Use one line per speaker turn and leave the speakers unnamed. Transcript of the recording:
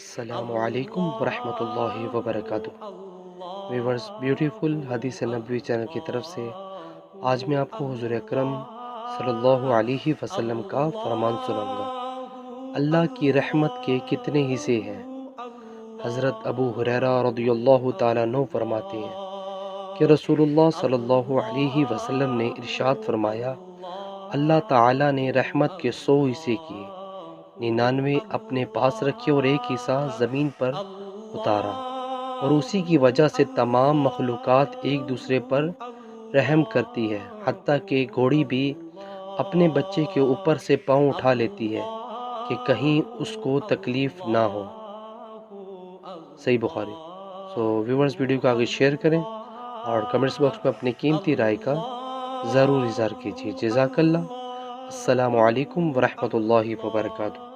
अस्सलामुअलैकुम वरहमतुल्लाहि वबरकातुहू। Viewers, beautiful हदीस नबवी चैनल की तरफ से आज मैं आपको हुज़ूर अकरम सल्लल्लाहु अलैहि वसल्लम का फरमान सुनाऊंगा। अल्लाह की रहमत के कितने हिस्से हैं। हज़रत अबू हुरैरा रज़ियल्लाहु ताला अन्हु फरमाते हैं कि रसूलुल्लाह सल्लल्लाहु अलैहि वसल्लम ने इरशाद फरमाया, अल्लाह ताला ने रहमत के 100 हिस्से किए, 99 अपने पास रखे और एक हिस्सा ज़मीन पर उतारा, और उसी की वजह से तमाम मखलूक़ात एक दूसरे पर रहम करती है, हत्ता कि घोड़ी भी अपने बच्चे के ऊपर से पाँव उठा लेती है कि कहीं उसको तकलीफ़ ना हो। सही बुखारी। व्यूवर्स, वीडियो को आगे शेयर करें और कमेंट्स बॉक्स में अपनी कीमती राय का ज़रूर इज़हार कीजिए। जज़ाकल्लाह। अस्सलामु अलैकुम वरहमतुल्लाहि वबरकातुहू।